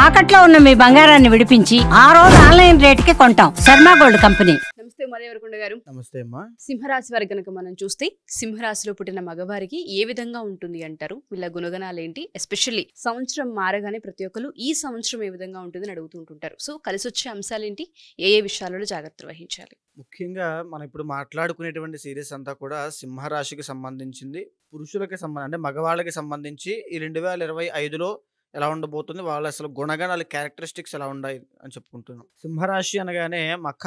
తాకట్లో ఉన్న మీ బంగారాన్ని విడిపించి ఆ రోజు ఆన్లైన్ రేటుకి కొంటాం. Sharma gold company. నమస్తే ఉమాదేవరకొండ గారు. నమస్తే అమ్మా. సింహరాశి వారి కనుక మనం చూస్తే సింహరాశిలో పుట్టిన మగవారికి ఏ విధంగా ఉంటుంది అంటారు? వీళ్ళ గుణగణాలు ఏంటి? ఎస్పెషల్లీ సంవత్సరం మారగానే ప్రతి ఒక్కరు ఈ సంవత్సరం ఏ విధంగా ఉంటుందని అడుగుతుంటుంటారు. సో కలిసి వచ్చే అంశాలు ఏంటి? ఏ విషయాలలో జాగ్రత్తలు వహించాలి? ముఖ్యంగా మనం ఇప్పుడు మాట్లాడుకునేటువంటి సిరీస్ అంతా కూడా సింహరాశికి సంబంధించింది. పురుషులకి అంటే మగవాళ్ళకి సంబంధించి ఈ 2025లో ఎలా ఉండబోతుంది, వాళ్ళ అసలు గుణగణాలు క్యారెక్టరిస్టిక్స్ ఎలా ఉన్నాయి అని చెప్పుకుంటున్నాం. సింహరాశి అనగానే మఖ,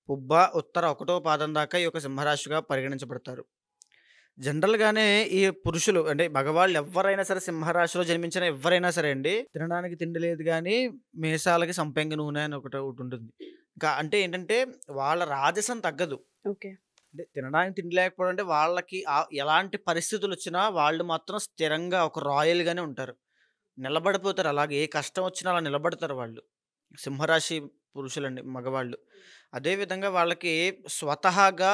పుబ్బ, ఉత్తర 1వ పాదం దాకా ఈ యొక్క సింహరాశిగా పరిగణించబడతారు. జనరల్గానే ఈ పురుషులు అంటే మగవాళ్ళు ఎవరైనా సరే సింహరాశిలో జన్మించిన ఎవరైనా సరే అండి, తినడానికి తిండి లేదు కానీ మీసాలకి సంపెంగ నూనె అని ఒకటి ఉంటుంది. ఇంకా అంటే ఏంటంటే వాళ్ళ రాజసం తగ్గదు. ఓకే, అంటే తినడానికి తిండి లేకపోవడం అంటే వాళ్ళకి ఎలాంటి పరిస్థితులు వచ్చినా వాళ్ళు మాత్రం స్థిరంగా ఒక రాయల్గానే ఉంటారు, నిలబడిపోతారు. అలాగే ఏ కష్టం వచ్చినా అలా నిలబడతారు వాళ్ళు. సింహరాశి పురుషులండి మగవాళ్ళు. అదేవిధంగా వాళ్ళకి స్వతహాగా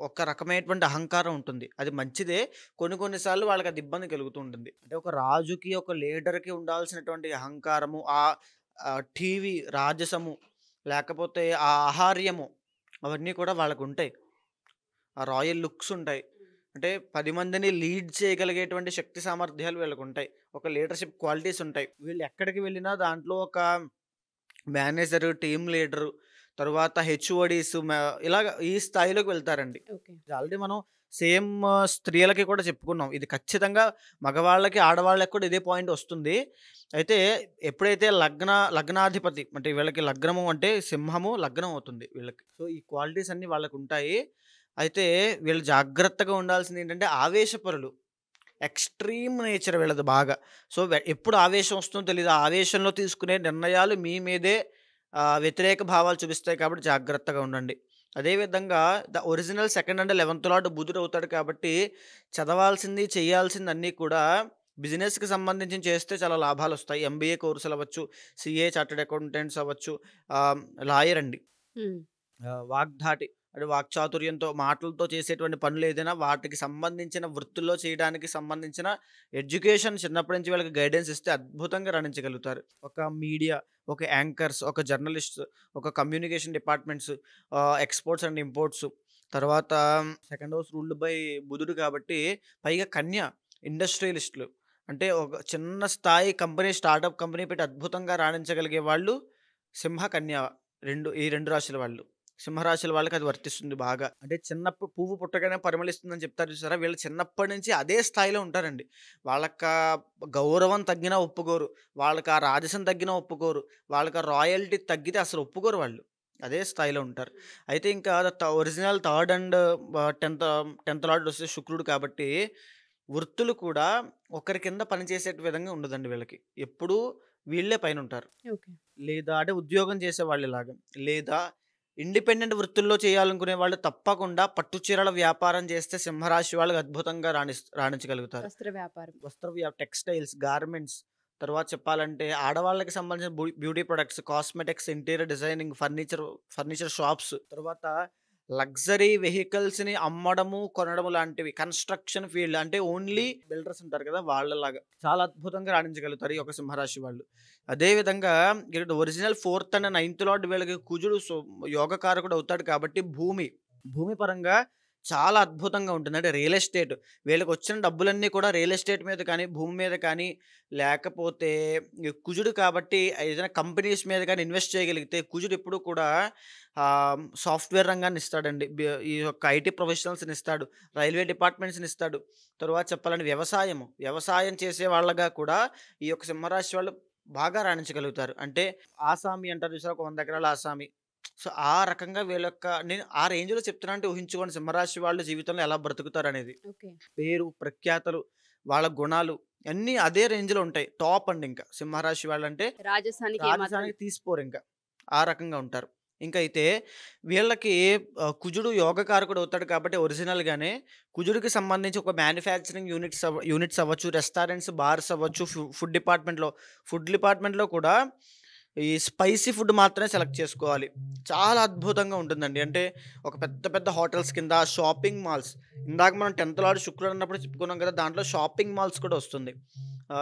ఒక రకమైనటువంటి అహంకారం ఉంటుంది. అది మంచిదే. కొన్నిసార్లు వాళ్ళకి అది ఇబ్బంది కలుగుతూ ఉంటుంది. అంటే ఒక రాజుకి ఒక లీడర్కి ఉండాల్సినటువంటి అహంకారము, ఆ టీవీ రాజసము, లేకపోతే ఆ ఆహార్యము, అవన్నీ కూడా వాళ్ళకు ఉంటాయి. ఆ రాయల్ లుక్స్ ఉంటాయి. అంటే 10 మందిని లీడ్ చేయగలిగేటువంటి శక్తి సామర్థ్యాలు వీళ్ళకు ఉంటాయి. ఒక లీడర్షిప్ క్వాలిటీస్ ఉంటాయి. వీళ్ళు ఎక్కడికి వెళ్ళినా దాంట్లో ఒక మేనేజర్, టీమ్ లీడరు, తర్వాత హెచ్ఓడీస్ ఇలాగ ఈ స్థాయిలోకి వెళ్తారండి. ఓకే, ఆల్రెడీ మనం సేమ్ స్త్రీలకి కూడా చెప్పుకున్నాం. ఇది ఖచ్చితంగా మగవాళ్ళకి ఆడవాళ్ళకి కూడా ఇదే పాయింట్ వస్తుంది. అయితే ఎప్పుడైతే లగ్నాధిపతి అంటే వీళ్ళకి లగ్నము అంటే సింహము లగ్నం అవుతుంది వీళ్ళకి. సో ఈ క్వాలిటీస్ అన్నీ వాళ్ళకు ఉంటాయి. అయితే వీళ్ళు జాగ్రత్తగా ఉండాల్సింది ఏంటంటే ఆవేశపరులు, ఎక్స్ట్రీమ్ నేచర్ వీళ్ళది బాగా. సో ఎప్పుడు ఆవేశం వస్తుందో తెలియదు. ఆ ఆవేశంలో తీసుకునే నిర్ణయాలు మీ మీదే వ్యతిరేక భావాలు చూపిస్తాయి. కాబట్టి జాగ్రత్తగా ఉండండి. అదేవిధంగా the original 2nd and 11th lord బుధుడు అవుతాడు. కాబట్టి చదవాల్సింది చేయాల్సింది అన్నీ కూడా బిజినెస్కి సంబంధించి చేస్తే చాలా లాభాలు వస్తాయి. MBA కోర్సులు అవ్వచ్చు, CA చార్టెడ్ అకౌంటెంట్స్ అవ్వచ్చు, లాయర్ అండి, వాగ్ధాటి అంటే వాక్చాతుర్యంతో మాటలతో చేసేటువంటి పనులు ఏదైనా వాటికి సంబంధించిన వృత్తుల్లో చేయడానికి సంబంధించిన ఎడ్యుకేషన్ చిన్నప్పటి నుంచి వాళ్ళకి గైడెన్స్ ఇస్తే అద్భుతంగా రాణించగలుగుతారు. ఒక మీడియా, ఒక యాంకర్స్, ఒక జర్నలిస్ట్, ఒక communication departments, exports and imports, తర్వాత 2nd హౌస్ రూల్డ్ బై బుధుడు కాబట్టి పైగా కన్య ఇండస్ట్రియలిస్టులు, అంటే ఒక చిన్న స్థాయి కంపెనీ, స్టార్టప్ కంపెనీ పెట్టి అద్భుతంగా రాణించగలిగే వాళ్ళు సింహ, కన్య ఈ రెండు రాశుల వాళ్ళు. సింహరాశుల వాళ్ళకి అది వర్తిస్తుంది బాగా. అంటే చిన్నప్పుడు పువ్వు పుట్టగానే పరిమళిస్తుందని చెప్తారు చూసారా, వీళ్ళు చిన్నప్పటి నుంచి అదే స్థాయిలో ఉంటారండి. వాళ్ళకి గౌరవం తగ్గినా ఒప్పుకోరు, వాళ్ళకి ఆ రాజసం తగ్గినా ఒప్పుకోరు, వాళ్ళకి ఆ రాయల్టీ తగ్గితే అసలు ఒప్పుకోరు. వాళ్ళు అదే స్థాయిలో ఉంటారు. అయితే ఇంకా original 3rd and 10th lord వస్తే శుక్రుడు కాబట్టి వృత్తులు కూడా ఒకరి కింద పనిచేసే విధంగా ఉండదండి వీళ్ళకి. ఎప్పుడూ వీళ్ళే పైన ఉంటారు. ఓకే, లేదా అంటే ఉద్యోగం చేసే వాళ్ళు ఇలాగా, లేదా ఇండిపెండెంట్ వృత్తుల్లో చేయాలనుకునే వాళ్ళు తప్పకుండా పట్టు చీరల వ్యాపారం చేస్తే సింహరాశి వాళ్ళకి అద్భుతంగా రాణించగలుగుతారు. టెక్స్టైల్స్, గార్మెంట్స్, తర్వాత చెప్పాలంటే ఆడవాళ్ళకి సంబంధించిన beauty products, cosmetics, interior designing, furniture shops, తర్వాత లగ్జరీ వెహికల్స్ని అమ్మడము, కొనడము లాంటివి, కన్స్ట్రక్షన్ ఫీల్డ్ అంటే ఓన్లీ బిల్డర్స్ ఉంటారు కదా, వాళ్ళలాగా చాలా అద్భుతంగా రాణించగలుగుతారు ఈ ఒక సింహరాశి వాళ్ళు. అదేవిధంగా ఇక్కడ original 4th and 9th lord వీళ్ళకి కుజుడు యోగకారకుడు అవుతాడు కాబట్టి భూమి పరంగా చాలా అద్భుతంగా ఉంటుంది. అంటే రియల్ ఎస్టేట్, వీళ్ళకి వచ్చిన డబ్బులన్నీ కూడా రియల్ ఎస్టేట్ మీద కానీ, భూమి మీద కానీ, లేకపోతే కుజుడు కాబట్టి ఏదైనా కంపెనీస్ మీద కానీ ఇన్వెస్ట్ చేయగలిగితే, కుజుడు ఎప్పుడు కూడా సాఫ్ట్వేర్ రంగాన్ని ఇస్తాడండి, ఈ యొక్క IT ప్రొఫెషనల్స్ని ఇస్తాడు, రైల్వే డిపార్ట్మెంట్స్ని ఇస్తాడు. తర్వాత చెప్పాలంటే వ్యవసాయం చేసే వాళ్ళగా కూడా ఈ యొక్క సింహరాశి వాళ్ళు బాగా రాణించగలుగుతారు. అంటే ఆసామి అంటారు చూసారా, ఒక 100 ఎకరాల ఆసామి. సో ఆ రకంగా వీళ్ళ యొక్క నేను ఆ రేంజ్లో చెప్తున్నా అంటే ఊహించుకోండి సింహరాశి వాళ్ళు జీవితంలో ఎలా బ్రతుకుతారు అనేది. ఓకే, పేరు ప్రఖ్యాతలు, వాళ్ళ గుణాలు అన్నీ అదే రేంజ్లో ఉంటాయి. టాప్ అండి. ఇంకా సింహరాశి వాళ్ళంటే రాజధానికి తీసిపోరు, ఇంకా ఆ రకంగా ఉంటారు. ఇంకా అయితే వీళ్ళకి కుజుడు యోగకారకుడు అవుతాడు కాబట్టి ఒరిజినల్గానే కుజుడికి సంబంధించి ఒక మ్యానుఫ్యాక్చరింగ్ యూనిట్స్ అవ్వచ్చు, రెస్టారెంట్స్, బార్స్ అవ్వచ్చు, ఫుడ్ డిపార్ట్మెంట్లో కూడా ఈ స్పైసీ ఫుడ్ మాత్రమే సెలెక్ట్ చేసుకోవాలి. చాలా అద్భుతంగా ఉంటుందండి. అంటే ఒక పెద్ద పెద్ద హోటల్స్ కింద షాపింగ్ మాల్స్, ఇందాక మనం 10th లార్డ్ శుక్రుడు అన్నప్పుడు చెప్పుకున్నాం కదా! దాంట్లో షాపింగ్ మాల్స్ కూడా వస్తుంది.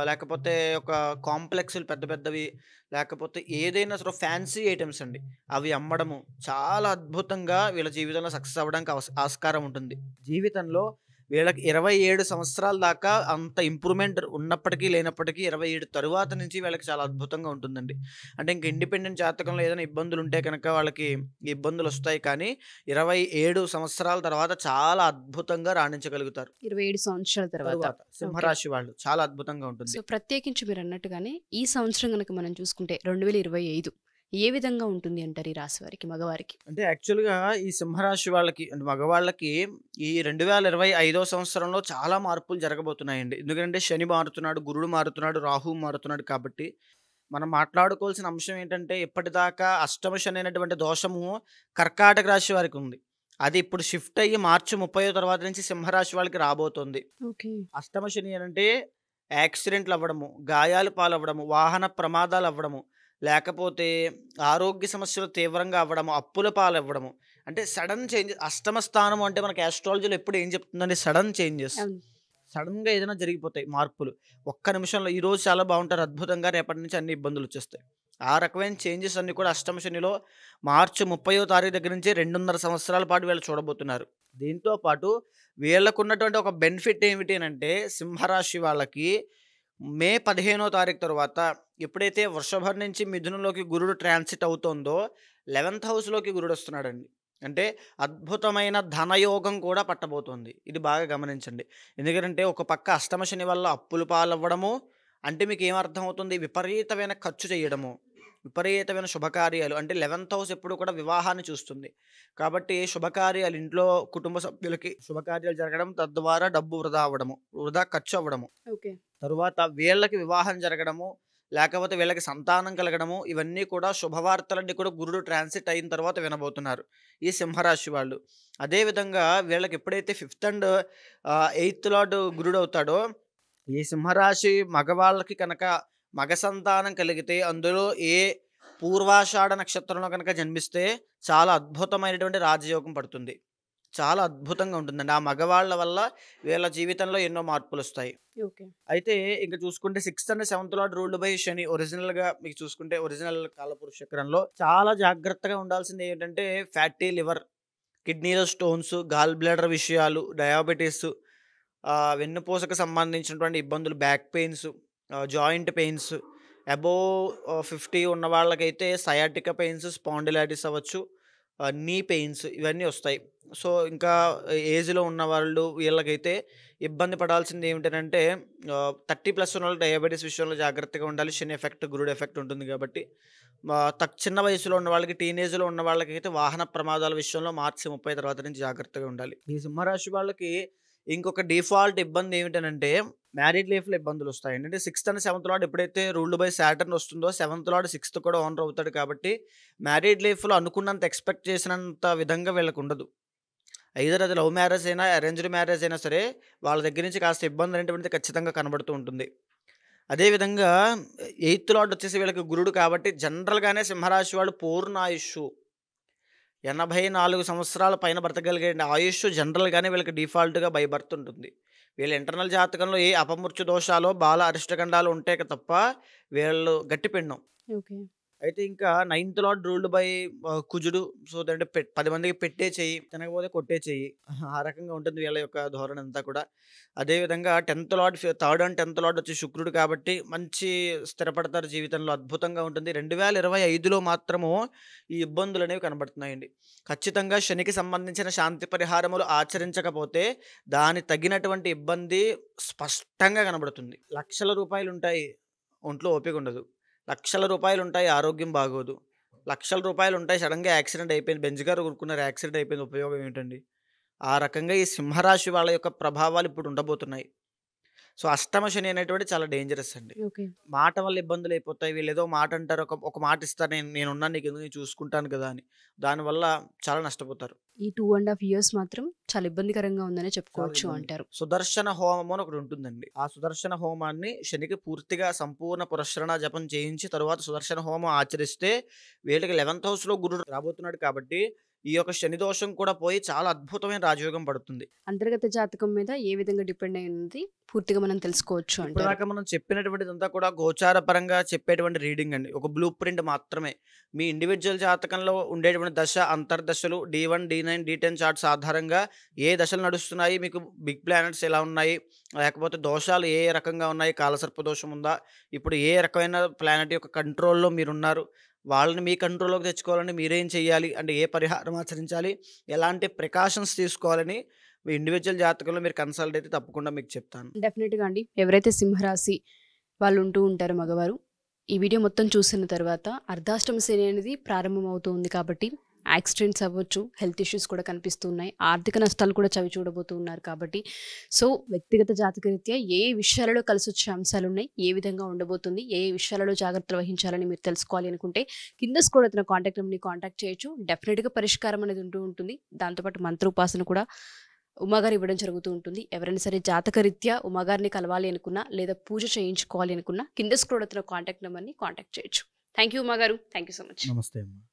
లేకపోతే ఒక కాంప్లెక్స్‌లు పెద్ద పెద్దవి, లేకపోతే ఏదైనా సరే ఫ్యాన్సీ ఐటెమ్స్ అండి. అవి అమ్మడము చాలా అద్భుతంగా వీళ్ళ జీవితంలో సక్సెస్ అవ్వడానికి ఆస్కారం ఉంటుంది. జీవితంలో వీళ్ళకి 27 సంవత్సరాల దాకా అంత ఇంప్రూవ్‌మెంట్ ఉన్నప్పటికీ, లేనప్పటికీ 27 తరువాత నుంచి వీళ్ళకి చాలా అద్భుతంగా ఉంటుందండి. అంటే ఇంక ఇండిపెండెంట్ జాతకంలో ఏదైనా ఇబ్బందులుంటే కనుక వాళ్ళకి ఇబ్బందులొస్తాయి కానీ, 27 సంవత్సరాల తర్వాత చాలా అద్భుతంగా రాణించగలుగుతారు. 27 సంవత్సరాల తర్వాత. తరువాత ఓకే. సింహరాశి వాళ్ళు చాలా అద్భుతంగా ఉంటుంది. సో, ప్రత్యేకించి మీరన్నట్టుగానే ఈ సంవత్సరం గనక మనం చూసుకుంటే 2025 ఏ విధంగా ఉంటుంది అంటారు ఈ రాశి వారికి, మగవారికి? అంటే యాక్చువల్‌గా ఈ సింహరాశి వాళ్ళకి అంటే మగవాళ్ళకి ఈ 2025వ సంవత్సరంలో చాలా మార్పులు జరగబోతున్నాయండి. ఎందుకంటే శని మారుతున్నాడు, గురుడు మారుతున్నాడు, రాహువు మారుతున్నాడు కాబట్టి మనం మాట్లాడుకోవాల్సిన అంశం ఏంటంటే ఇప్పటిదాకా అష్టమ శని అనేటువంటి దోషము కర్కాటక రాశి వారికి ఉంది. అది ఇప్పుడు షిఫ్ట్ అయ్యి మార్చి 30వ తర్వాత నుంచి సింహరాశి వాళ్ళకి రాబోతుంది. ఓకే. అష్టమ శని అనంటే యాక్సిడెంట్లు అవ్వడము, గాయాలు పాలవ్వడము, వాహన ప్రమాదాలు అవ్వడము, లేకపోతే ఆరోగ్య సమస్యలు తీవ్రంగా అవ్వడము, అప్పుల పాలవ్వడము. అంటే సడన్ చేంజెస్. అష్టమ స్థానం అంటే మనకి ఆస్ట్రాలజీలో ఎప్పుడు ఏం చెప్తుందంటే సడన్ చేంజెస్. అవును. సడన్‌గా ఏదైనా జరిగిపోతాయి మార్పులు. ఒక్క నిమిషంలో ఈరోజు చాలా బాగుంటారు అద్భుతంగా, రేపటి నుంచి అన్ని ఇబ్బందులు వచ్చేస్తాయి. ఆ రకమైన చేంజెస్ అన్నీ కూడా అష్టమ శనిలో మార్చి 30వ తారీఖు దగ్గర నుంచి 2.5 సంవత్సరాల పాటు వీళ్ళు చూడబోతున్నారు. దీంతో పాటు వీళ్ళకున్నటువంటి ఒక బెనిఫిట్ ఏమిటి అనంటే సింహరాశి వాళ్ళకి మే 15వ తారీఖు తర్వాత ఎప్పుడైతే వృషభం నుంచి మిథునంలోకి గురుడు ట్రాన్సిట్ అవుతోందో 11th హౌస్‌లోకి గురుడు వస్తున్నాడండి. అంటే అద్భుతమైన ధనయోగం కూడా పట్టబోతోంది. ఇది బాగా గమనించండి. ఎందుకంటే ఒక పక్క అష్టమ శని వల్ల అప్పులు పాలవ్వడము, అంటే మీకు ఏమర్థమవుతుంది? విపరీతమైన ఖర్చు చేయడము, విపరీతమైన శుభకార్యాలు. అంటే 11th హౌస్ ఎప్పుడు కూడా వివాహాన్ని చూస్తుంది. కాబట్టి శుభకార్యాలు ఇంట్లో కుటుంబ సభ్యులకి శుభకార్యాలు జరగడం, తద్వారా డబ్బు వృధా అవ్వడము, వృధా ఖర్చు అవ్వడము. ఓకే. తరువాత వీళ్ళకి వివాహం జరగడము, లేకపోతే వీళ్ళకి సంతానం కలగడము, ఇవన్నీ కూడా శుభవార్తలన్నీ కూడా గురుడు ట్రాన్సిట్ అయిన తర్వాత వినబోతున్నారు ఈ సింహరాశి వాళ్ళు. అదేవిధంగా వీళ్ళకి ఎప్పుడైతే 5th అండ్ 8th లార్డ్ గురుడు అవుతాడో, ఈ సింహరాశి మగవాళ్ళకి కనుక మగ సంతానం కలిగితే అందులో ఏ పూర్వాషాఢ నక్షత్రంలో కనుక జన్మిస్తే చాలా అద్భుతమైనటువంటి రాజయోగం పడుతుంది. చాలా అద్భుతంగా ఉంటుందండి. ఆ మగవాళ్ళ వల్ల వీళ్ళ జీవితంలో ఎన్నో మార్పులొస్తాయి. ఓకే. అయితే ఇంక చూసుకుంటే 6th and 7th lord ruled by Shani. ఒరిజినల్‌గా మీకు చూసుకుంటే ఒరిజినల్ కాలపురుష చక్రంలో చాలా జాగ్రత్తగా ఉండాల్సింది ఏంటంటే ఫ్యాటీ లివర్, కిడ్నీలో స్టోన్స్, గాల్ బ్లాడర్ విషయాలు, డయాబెటిస్, వెన్నుపూసకు సంబంధించినటువంటి ఇబ్బందులు, back pains, joint pains, above 50 ఉన్న వాళ్ళకైతే సయాటికా పెయిన్స్, స్పాండిలైటిస్ అవ్వచ్చు, నీ పెయిన్స్ ఇవన్నీ వస్తాయి. సో, ఇంకా ఏజ్‌లో ఉన్నవాళ్ళు వీళ్ళకైతే ఇబ్బంది పడాల్సింది ఏమిటనంటే 30+ ఉన్నోళ్ళు డయాబెటిస్ విషయంలో జాగ్రత్తగా ఉండాలి. శని ఎఫెక్ట్, గురుడు ఎఫెక్ట్ ఉంటుంది కాబట్టి. చిన్న వయసులో ఉన్న వాళ్ళకి, టీనేజ్‌లో ఉన్న వాళ్ళకైతే వాహన ప్రమాదాల విషయంలో మార్చి 30 తర్వాత నుంచి జాగ్రత్తగా ఉండాలి. ఈ సింహరాశి వాళ్ళకి ఇంకొక డిఫాల్ట్ ఇబ్బంది ఏమిటనంటే మ్యారీడ్ లైఫ్‌లో ఇబ్బందులొస్తాయండి. అంటే 6th అండ్ 7th లార్డ్ ఎప్పుడైతే రూల్డ్ బై సాటర్న్ వస్తుందో 7th లార్డ్ 6th కూడా ఓనర్ అవుతాడు కాబట్టి మ్యారీడ్ లైఫ్‌లో అనుకున్నంత ఎక్స్‌పెక్ట్ చేసినంత విధంగా వీళ్ళకుండదు. ఐదర్ అది లవ్ మ్యారేజ్ అయినా, అరేంజ్డ్ మ్యారేజ్ అయినా సరే వాళ్ళ దగ్గర నుంచి కాస్త ఇబ్బంది అనేటువంటిది ఖచ్చితంగా కనబడుతూ ఉంటుంది. అదేవిధంగా 8th లార్డ్ వచ్చేసి వీళ్ళకి గురుడు కాబట్టి జనరల్‌గానే సింహరాశి వాళ్ళు పూర్ణాయుష్షు 84 సంవత్సరాల పైన బ్రతకగలిగే ఆయుష్ జనరల్‌గానే వీళ్ళకి డిఫాల్ట్‌గా బై బర్త్ ఉంటుంది. వీళ్ళ ఇంటర్నల్ జాతకంలో ఏ అపమృత్యు దోషాలో, బాల అరిష్టగండాలు ఉంటే తప్ప వీళ్ళు గట్టి పిండం. ఓకే. అయితే ఇంకా 9th లార్డ్ రూల్డ్ బై కుజుడు. సో, అంటే 10 మందికి పెట్టే చెయ్యి, తినకపోతే కొట్టే చెయ్యి. ఆ రకంగా ఉంటుంది వీళ్ళ యొక్క ధోరణి అంతా కూడా. అదేవిధంగా 10th lord 3rd and 10th lord వచ్చి శుక్రుడు కాబట్టి మంచి స్థిరపడతారు జీవితంలో, అద్భుతంగా ఉంటుంది. 2025లో మాత్రము ఈ ఇబ్బందులనేవి కనబడుతున్నాయండి. ఖచ్చితంగా శనికి సంబంధించిన శాంతి పరిహారములు ఆచరించకపోతే దాని తగినటువంటి ఇబ్బంది స్పష్టంగా కనబడుతుంది. లక్షల రూపాయలుంటాయి, ఒంట్లో ఓపిక ఉండదు. లక్షల రూపాయలుంటాయి, ఆరోగ్యం బాగోదు. లక్షల రూపాయలుంటాయి, సడన్‌గా యాక్సిడెంట్ అయిపోయింది. బెంజ్ కారు కొనుక్కున్నారు, యాక్సిడెంట్ అయిపోయింది. ఉపయోగం ఏంటండి? ఆ రకంగా ఈ సింహరాశి వాళ్ళ యొక్క ప్రభావాలు ఇప్పుడు ఉండబోతున్నాయి. సో అష్టమ శని అనేటువంటి చాలా డేంజరస్ అండి. ఓకే. మాట వల్ల ఇబ్బందులు అయిపోతాయి. వీళ్ళు ఏదో మాట అంటారు, ఒక మాట ఇస్తారు, నేనున్నాను నీకు ఎందుకు, నేను చూసుకుంటాను కదా అని. దానివల్ల చాలా నష్టపోతారు. ఈ 2.5 ఇయర్స్ మాత్రం చాలా ఇబ్బందికరంగా ఉందనే చాలా చెప్పుకోవచ్చు ఇబ్బంది. అంటారు. సుదర్శన హోమం అని ఒకటి ఉంటుందండి. ఆ సుదర్శన హోమాన్ని శనికి పూర్తిగా సంపూర్ణ పురస్సరణ జపం చేయించి తరువాత సుదర్శన హోమం ఆచరిస్తే వీళ్ళకి 11th హౌస్లో గురుడు రాబోతున్నాడు కాబట్టి ఈ యొక్క శని దోషం కూడా పోయి చాలా అద్భుతమైన రాజయోగం పడుతుంది. అంతర్గత జాతకం మీద ఏ విధంగా డిపెండ్ అయి ఉంది పూర్తిగా మనం తెలుసుకోవచ్చు అంటారు. ఇప్పటిదాకా మనం చెప్పినటువంటిదంతా కూడా గోచార పరంగా చెప్పేటువంటి రీడింగ్ అండి. ఒక బ్లూ ప్రింట్ మాత్రమే. మీ ఇండివిజువల్ జాతకంలో ఉండేటువంటి దశ, అంతర్దశలు, D1, D9, D10 చార్ట్స్ ఆధారంగా ఏ దశలు నడుస్తున్నాయి, మీకు బిగ్ ప్లానెట్స్ ఎలా ఉన్నాయి, లేకపోతే దోషాలు ఏ రకంగా ఉన్నాయి, కాలసర్ప దోషం ఉందా, ఇప్పుడు ఏ రకమైన ప్లానెట్ యొక్క కంట్రోల్లో మీరున్నారు, వాళ్ళని మీ కంట్రోల్లోకి తెచ్చుకోవాలని మీరేం చేయాలి, అంటే ఏ పరిహారం ఆచరించాలి, ఎలాంటి ప్రికాషన్స్ తీసుకోవాలని మీ ఇండివిజువల్ జాతకంలో మీరు కన్సల్ట్ అయితే తప్పకుండా మీకు చెప్తాను. డెఫినెట్గా అండి, ఎవరైతే సింహరాశి వాళ్ళు ఉంటూ ఉంటారో మగవారు, ఈ వీడియో మొత్తం చూసిన తర్వాత అర్ధాష్టమ శని అనేది ప్రారంభం అవుతుంది కాబట్టి యాక్సిడెంట్స్ అవ్వచ్చు, హెల్త్ ఇష్యూస్ కూడా కనిపిస్తున్నాయి, ఆర్థిక నష్టాలు కూడా చవి చూడబోతూ ఉన్నారు కాబట్టి సో వ్యక్తిగత జాతకరీత్యా ఏ విషయాలలో కలిసి వచ్చే అంశాలు ఉన్నాయి, ఏ విధంగా ఉండబోతుంది, ఏ విషయాలలో జాగ్రత్తలు వహించాలని మీరు తెలుసుకోవాలి అనుకుంటే కింద స్క్రోల్ అవుతున్న కాంటాక్ట్ నెంబర్ని కాంటాక్ట్ చేయొచ్చు. డెఫినెట్గా పరిష్కారం అనేది ఉంటూ ఉంటుంది. దాంతోపాటు మంత్రోపాసన కూడా ఉమాగారు ఇవ్వడం జరుగుతూ ఉంటుంది. ఎవరైనా సరే జాతకరీత్యా ఉమాగారిని కలవాలి అనుకున్నా లేదా పూజ చేయించుకోవాలి అనుకున్నా కింద స్క్రోల్ అవుతున్న కాంటాక్ట్ నెంబర్ని కాంటాక్ట్ చేయొచ్చు. థ్యాంక్ యూ ఉమాగారు, థ్యాంక్ యూ సో మచ్. నమస్తే అమ్మా.